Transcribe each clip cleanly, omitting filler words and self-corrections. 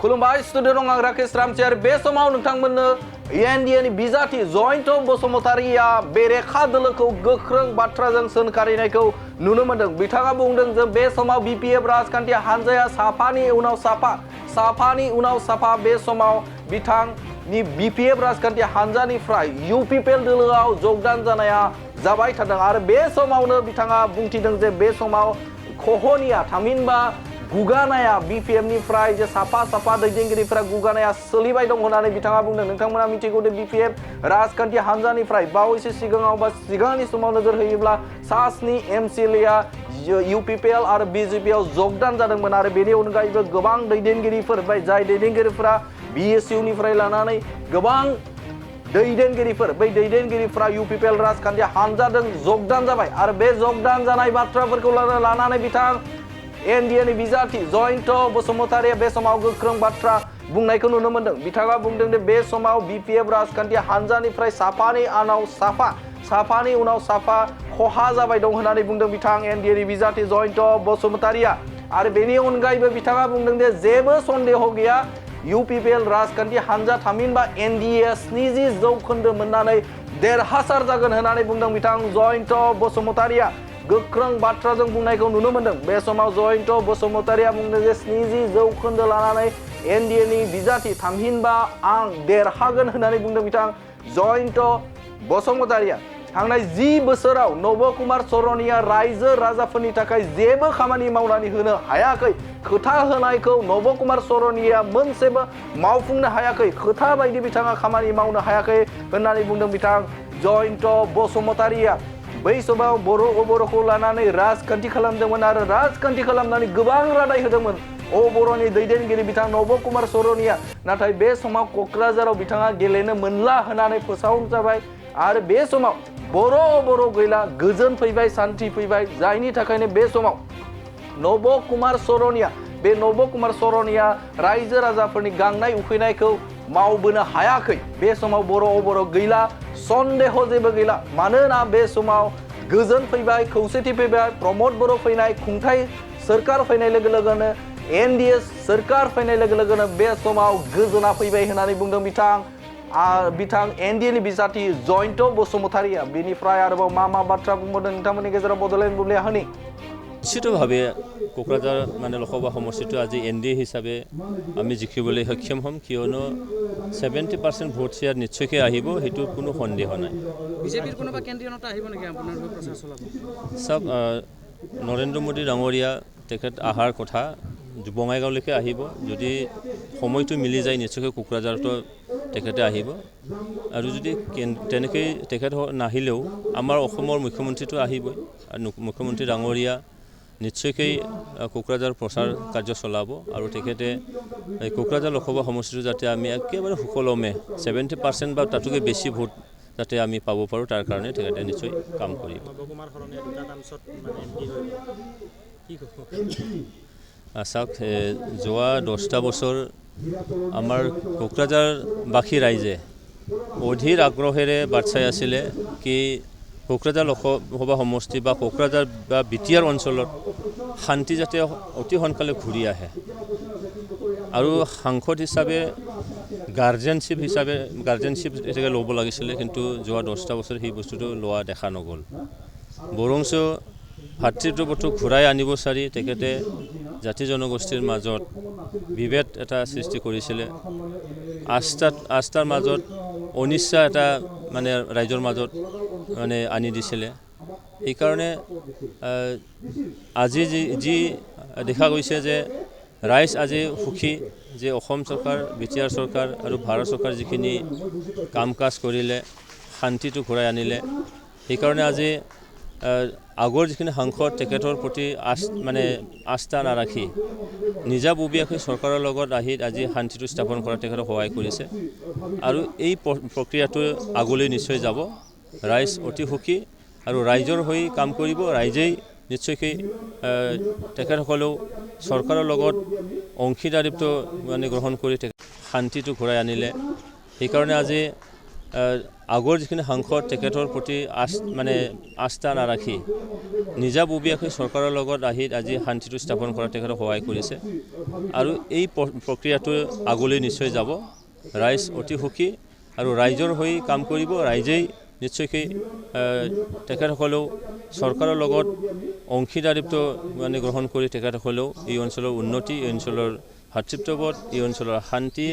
खुलुमबाय स्टुडिअ आं राकेश रामसियार बे समाव नोंथांमोननो एनडिएनि बिजाथि जयन्त बसुमतारीया बेरेखा दोलोखौ गोख्रों बाथ्राजों सोंखारिनायखौ नुनो मोन्दों। बिथाङा बुंदों जे बे समाव बिपिएफ राजखान्थि हान्जाया साफानि उनाव साफा बे समाव बिथांनि बिपिएफ राजखान्थि हान्जानिफ्राय इउपिपिएल दोलोआव जगदान जानाया जाबाय थादों आरो बे समावनो बिथाङा बुंथिदों जे बे समाव खहनिया थामहिनबा गुगानाया बिपिएफनिफ्राय जे साफा दैदेनगिरिफोरा गुगानाया सोलिबाय दं होननानै बिथाङा बुंदों। नोंथांमोना मिथिगौ दे बिपिएफ राजखान्थि हान्जानिफ्राय बावैसो सिगाङाव बा सिगांनि समाव नोजोर होयोब्ला सास्नि एमसिएलएआ इउपिपिएल आरो बिजेपिआव जगदान जादोंमोन आरो बेनि अनगायैबो गोबां दैदेनगिरिफोर जाय दैदेनगिरिफोरा बिएसइउनिफ्राय लानानै गोबां दैदेनगिरिफोरा इउपिपिएल राजखान्थि हान्जाजों जगदान जाबाय आरो बे जगदान जानाय बाथ्राफोरखौ लानानै बिथां एनडिएनि बिजाथि जयन्त बसुमतारीया बे समाव गोख्रों बाथ्रा बुंनायखौ नुनो मोन्दों। बिथाङा बुंदों दि बे समाव बिपिएफ राजखान्थि हान्जानिफ्राय साफानि उनाव साफा खहा जाबाय दं होननानै बुंदों बिथां एनडिएनि बिजाथि जयन्त बसुमतारीया आरो बेनि अनगायैबो बिथाङा बुंदों दि जेबो सन्देह गैया इउपिपिएल राजखान्थि हान्जा थामहिनबा एनडिए 70 जौखोन्दो मोननानै देरहासार जागोन होननानै बुंदों बिथां जयन्त बसुमतारीया गोख्रों बाथ्राजों बुंनायखौ नुनो मोन्दों। बे समाव जयन्त बसुमतारीया बुंदों जे 70 जौखोन्दो लानानै एनडिएनि बिजाथि थामहिनबा आं देरहागोन होननानै बुंदों बिथां जयन्त बसुमतारीया। थांनाय 10 बोसोराव नब कुमार सरनिया रायजो राजाफोरनि थाखाय जेबो खामानि मावनानै होनो हायाखै। खोथा होनायखौ नब कुमार सरनिया मोनसेबो मावफुंनो हायाखै। खोथा बायदि बिथाङा खामानि मावनो हायाखै होननानै बुंदों बिथां जयन्त बसुमतारीया। बै समाव बर'खौ लानानै राजखान्थि खालामदोंमोन आरो राजखान्थि खालामनानै गोबां रादाय होदोंमोन बर'नि दैदेनगिरि बिथां नब कुमार सरनिया। नाथाय बे समाव क'क्राझाराव बिथाङा गेलेनो मोनला होननानै फोसावजाबाय आरो बे समाव बर' गैला, गोजोन फैबाय, सान्थि फैबाय, जायनि थाखायनो बे समाव नब कुमार सरनिया रायजो राजाफोरनि गांनाय उखैनायखौ मावबोनो हायाखै। बे समाव बर' गैला, सन्देह जेबो गैला, मानोना बे समाव गोजोन फैबाय, खौसेथि फैबाय, प्रमद बर' फैनाय, खुंथाय सोरखार फैनाय लोगो लोगोनो एनडिए सोरखार फैनाय लोगो लोगोनो बे समाव गोजोना फैबाय होननानै बुंदों बिथां एनडिएनि बिजाथि जयन्त बसुमतारीया। बेनिफ्राय आरोबाव मा बाथ्रा बुंबावदों नोंथांमोननि गेजेराव बड'लेण्ड बुब्लिया होनि নিশ্চিতভাৱে কোকৰাঝাৰ লোকসভা সমষ্টিটো আজি এনডিএ হিচাপে আমি জিকিবলৈ সক্ষম হ'ম, কিয়নো 70% ভোট শ্বেয়াৰ নিশ্চয়কৈ আহিব, সেইটো কোনো সন্দেহ নাই। বিজেপিৰ কোনোবা কেন্দ্ৰীয় নেতা আহিব নেকি আপোনাৰ প্ৰচাৰ চলাব? চাওক, নৰেন্দ্ৰ মোদী ডাঙৰীয়া তেখেত অহাৰ কথা বঙাইগাঁওলৈকে আহিব। যদি সময়টো মিলি যায় নিশ্চয়কৈ কোকৰাঝাৰতো তেখেতে আহিব আৰু যদি তেনেকৈ তেখেত নাহিলেও আমাৰ অসমৰ মুখ্যমন্ত্ৰীটো আহিবই আৰু মুখ্যমন্ত্ৰী ডাঙৰীয়া নিশ্চয়কৈ কোকৰাঝাৰ প্ৰচাৰ কাৰ্য চলাব আৰু তেখেতে কোকৰাঝাৰ লোকসভা সমষ্টিটো যাতে আমি একেবাৰে সুকলমে 70% বা তাতোকৈ বেছি ভোট যাতে আমি পাব পাৰোঁ তাৰ কাৰণে তেখেতে নিশ্চয় কাম কৰিব। চাওক, যোৱা 10টা বছৰ আমাৰ কোকৰাঝাৰবাসী ৰাইজে অধীৰ আগ্ৰহেৰে বাট চাই আছিলে কি কোকৰাঝাৰ লোকসভা সমষ্টি বা কোকৰাঝাৰ বা বিটিআৰ অঞ্চলত শান্তি যাতে অতি সোনকালে ঘূৰি আহে আৰু সাংসদ হিচাপে গাৰ্জেনশ্বিপ এটাকে ল'ব লাগিছিলে, কিন্তু যোৱা 10টা বছৰ সেই বস্তুটো লোৱা দেখা নগ'ল। বৰঞ্চ ভাতৃত্ববোধটো ঘূৰাই আনিব চাৰি তেখেতে জাতি জনগোষ্ঠীৰ মাজত বিভেদ এটা সৃষ্টি কৰিছিলে, আস্থাৰ মাজত অনিচ্ছা এটা ৰাইজৰ মাজত আনি দিছিলে। সেইকাৰণে আজি যি দেখা গৈছে যে ৰাইজ আজি সুখী যে অসম চৰকাৰ, বিটিআৰ চৰকাৰ আৰু ভাৰত চৰকাৰ যিখিনি কাম কাজ কৰিলে, শান্তিটো ঘূৰাই আনিলে। সেইকাৰণে আজি আগৰ যিখিনি সাংসদ তেখেতৰ প্ৰতি আস্থা নাৰাখি নিজাববীয়াকৈ চৰকাৰৰ লগত আহি আজি শান্তিটো স্থাপন কৰাত তেখেতক সহায় কৰিছে আৰু এই প্ৰক্ৰিয়াটো আগলৈ নিশ্চয় যাব। ৰাইজ অতি সুখী আৰু ৰাইজৰ হৈ কাম কৰিব। ৰাইজেই নিশ্চয়কৈ তেখেতসকলেও চৰকাৰৰ লগত অংশীদাৰিত্ব গ্ৰহণ কৰি শান্তিটো ঘূৰাই আনিলে। সেইকাৰণে আজি আগৰ যিখিনি সাংসদ তেখেতৰ প্ৰতি আস্থা নাৰাখি নিজাববীয়াকৈ চৰকাৰৰ লগত আহি আজি শান্তিটো স্থাপন কৰা তেখেতক সহায় কৰিছে আৰু এই প্ৰক্ৰিয়াটো আগলৈ নিশ্চয় যাব। ৰাইজ অতি সুখী আৰু ৰাইজৰ হৈ কাম কৰিব। ৰাইজেই নিশ্চয়কৈ তেখেতসকলেও চৰকাৰৰ লগত অংশীদাৰিত্ব গ্ৰহণ কৰি তেখেতসকলেও এই অঞ্চলৰ উন্নতি, এই অঞ্চলৰ ভাতৃত্ববোধ, এই অঞ্চলৰ শান্তি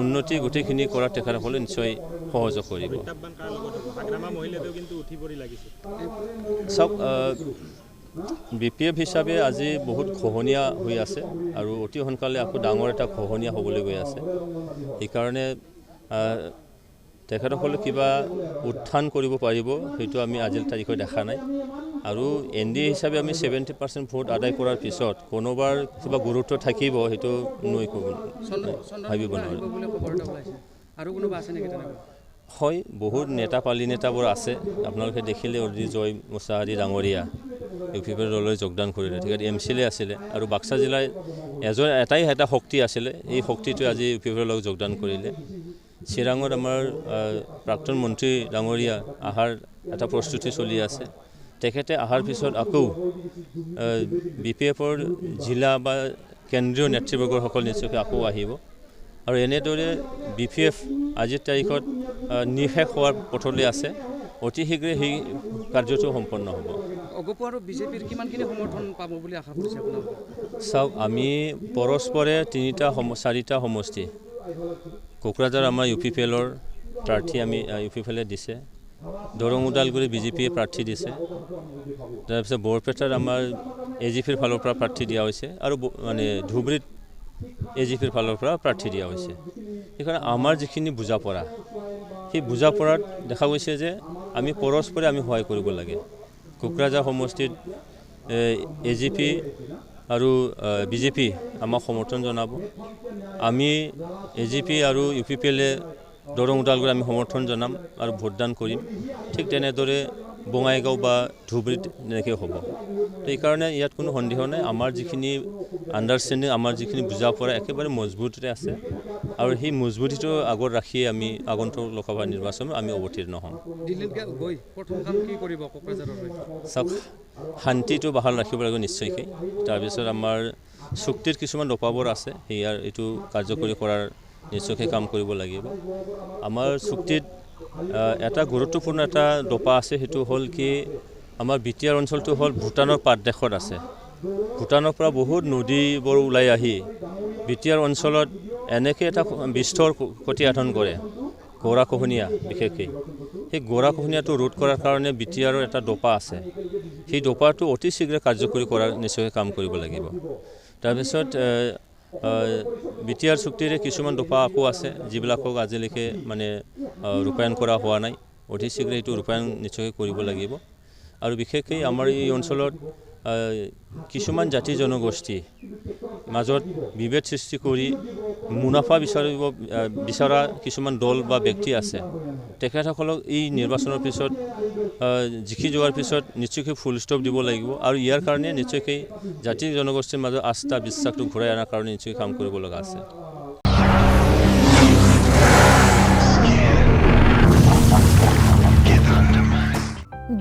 উন্নতি গোটেইখিনি কৰাত তেখেতসকলে নিশ্চয় সহযোগ কৰিব। চাওক, BPF হিচাপে আজি বহুত খহনীয়া হৈ আছে আৰু অতি সোনকালে আকৌ ডাঙৰ এটা খহনীয়া হ'বলৈ গৈ আছে। সেইকাৰণে তেখেতসকলে কিবা উত্থান কৰিব পাৰিব সেইটো আমি আজিৰ তাৰিখত দেখা নাই। আৰু NDA হিচাপে আমি 70% ভোট আদায় কৰাৰ পিছত কোনোবাৰ কিবা গুৰুত্ব থাকিব সেইটো ভাবিব নোৱাৰোঁ। হয়, বহুত নেতাপালি নেতাবোৰ আছে। আপোনালোকে দেখিলে জয় মুছাহাৰী ডাঙৰীয়া UPP দললৈ যোগদান কৰিলে, তেখেত MCLA আছিলে আৰু বাক্সা জিলাৰ এটাই শক্তি আছিলে, এই শক্তিটোৱে আজি UPP লগত যোগদান কৰিলে। চিৰাঙত আমাৰ প্ৰাক্তন মন্ত্ৰী ডাঙৰীয়া আহাৰ এটা প্ৰস্তুতি চলি আছে। তেখেতে অহাৰ পিছত আকৌ BPFৰ জিলা বা কেন্দ্ৰীয় নেতৃবৰ্গসকল নিশ্চয়কৈ আকৌ আহিব আৰু এনেদৰে BPF আজিৰ তাৰিখত নিশেষ হোৱাৰ পথলৈ আছে। অতি শীঘ্ৰে সেই কাৰ্যটো সম্পন্ন হ'ব। অগপ আৰু বিজেপিৰ কিমানখিনি সমৰ্থন পাব বুলি আশা কৰিছে আপোনালোকে? চাওক, আমি পৰস্পৰে 4টা সমষ্টি কোকৰাঝাৰ আমাৰ UPPLৰ প্ৰাৰ্থী আমি UPPLে দিছে। দৰং ওদালগুৰি BJPয়ে প্ৰাৰ্থী দিছে। তাৰপিছত বৰপেটাত আমাৰ AGPৰ ফালৰ পৰা প্ৰাৰ্থী দিয়া হৈছে আৰু ধুবুৰীত AGPৰ ফালৰ পৰা প্ৰাৰ্থী দিয়া হৈছে। সেইকাৰণে আমাৰ যিখিনি বুজাপৰা, সেই বুজাপৰাত দেখা গৈছে যে আমি পৰস্পৰে সহায় কৰিব লাগে। কোকৰাঝাৰ সমষ্টিত AGP আৰু BJP আমাক সমৰ্থন জনাব। আমি AGP আৰু UPPLে দৰং ওদালগুৰি আমি সমৰ্থন জনাম আৰু ভোটদান কৰিম। ঠিক তেনেদৰে বঙাইগাঁও বা ধুবুৰীত এনেকৈ হ'ব। তো এইকাৰণে ইয়াত কোনো সন্দেহ নাই। আমাৰ যিখিনি আণ্ডাৰষ্টেণ্ডিং, আমাৰ যিখিনি বুজা পৰা একেবাৰে মজবুততে আছে আৰু সেই মজবুতিটো আগত ৰাখিয়ে আমি আগন্তুক লোকসভা নিৰ্বাচনত আমি অৱতীৰ্ণ হ'ম। চাওক, শান্তিটো বাহাল ৰাখিব লাগিব নিশ্চয়কৈ। তাৰপিছত আমাৰ চুক্তিৰ কিছুমান দফাবোৰ আছে, সেয়াৰ এইটো কাৰ্যকৰী কৰাৰ নিশ্চয়কৈ কাম কৰিব লাগিব। আমাৰ চুক্তিত এটা গুৰুত্বপূৰ্ণ এটা দফা আছে, সেইটো হ'ল কি আমাৰ BTR অঞ্চলটো হ'ল ভূটানৰ পাতদেশত আছে। ভূটানৰ পৰা বহুত নদীবোৰ ওলাই আহি BTR অঞ্চলত এনেকৈ এটা বিস্তৰ ক্ষতি সাধন কৰে, গৰাখহনীয়া বিশেষকৈ। সেই গৰাখহনীয়াটো ৰোধ কৰাৰ কাৰণে BTRৰ এটা দফা আছে। সেই দফাটো অতি শীঘ্ৰে কাৰ্যকৰী কৰাৰ নিশ্চয়কৈ কাম কৰিব লাগিব। তাৰপিছত BTR চুক্তিৰে কিছুমান দফা আকৌ আছে, যিবিলাকক আজিলৈকে ৰূপায়ণ কৰা হোৱা নাই। অতি শীঘ্ৰে এইটো ৰূপায়ণ নিশ্চয়কৈ কৰিব লাগিব। আৰু বিশেষকৈ আমাৰ এই অঞ্চলত কিছুমান জাতি জনগোষ্ঠী মাজত বিভেদ সৃষ্টি কৰি মুনাফা বিচৰা কিছুমান দল বা ব্যক্তি আছে। তেখেতসকলক এই নিৰ্বাচনৰ পিছত জিকি যোৱাৰ পিছত নিশ্চয়কৈ ফুল ষ্টপ দিব লাগিব আৰু ইয়াৰ কাৰণে নিশ্চয়কৈ জাতি জনগোষ্ঠীৰ মাজত আস্থা বিশ্বাসটো ঘূৰাই অনাৰ কাৰণে নিশ্চয়কৈ কাম কৰিব লগা আছে।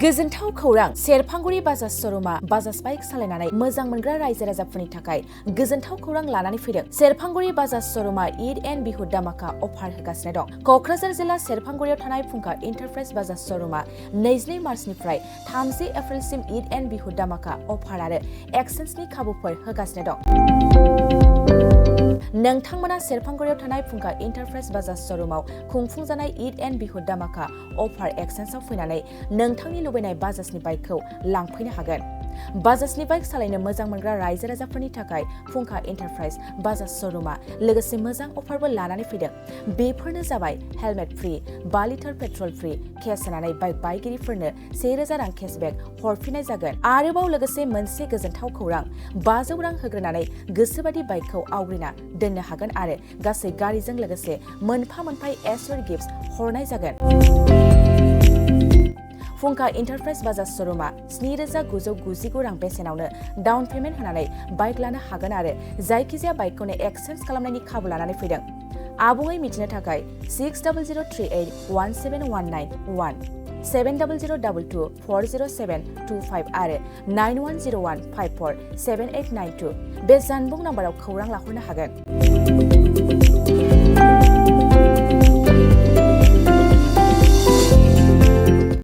गोजोनथाव खौरां, सेरफांगुरि बाजाज श'रुमा बाजाज बाइक सालायनानै मोजां मोनग्रा रायजो राजाफोरनि थाखाय गोजोनथाव खौरां लानानै फैदों। सेरफांगुरि बाजाज श'रुमा ईद एन्ड बिहु दामाका अफार होगासिनो दं। क'क्राझार जिल्ला सेरफांगुरियाव थानाय फुंखा इन्टारप्राइज बाजाज श'रुमा 22 मार्चनिफ्राय 30 एप्रिलसिम ईद एन्ड बिहु दामाका अफार आरो एक्सेन्सनि खाबुफोर होगासिनो दं। नोंथांमोना सेरफांगुरियाव थानाय फुंखा इन्टारप्राइज बाजाज श'रुमाव खुंफुंजानाय ईद एन्ड बिहु दामाका अफार एक्सेन्सआव फैनानै नोंथांनि लुबैनाय बाजाजनि बाइकखौ लांफैनो हागोन। बाजाजनि बाइक सालायनो मोजां मोनग्रा रायजो राजाफोरनि थाखाय फुंखा इन्टारप्राइज बाजाज श'रुमा लोगोसे मोजां अफारबो लानानै फैदों। बेफोरनो जाबाय हेलमेट फ्रि, 5 लिटार पेट्रल फ्रि, केस होनानै बाइक बायगिरिफोरनो 1000 रां केसबेक हरफिननाय जागोन। आरोबाव लोगोसे मोनसे गोजोनथाव खौरां, 500 रां होग्रोनानै गोसोबादि बाइकखौ आवग्रिना दोननो हागोन आरो गासै गारिजों लोगोसे मोनफा मोनफा एसर गिफ्ट हरनाय जागोन। फुंखा इन्टारप्राइज बाजाज श'रुमा 7999 रां बेसेनावनो डाउन पेमेन्ट होनानै बाइक लानो हागोन आरो जायखिजाया बाइकखौनो एक्सचेन्ज खालामनायनि खाबु लानानै फैदों। आबुङै मिथिनो थाखाय 6003817191 7002240725 आरो 9101547892 बे जानबुं नाम्बाराव खौरां लाहरनो हागोन।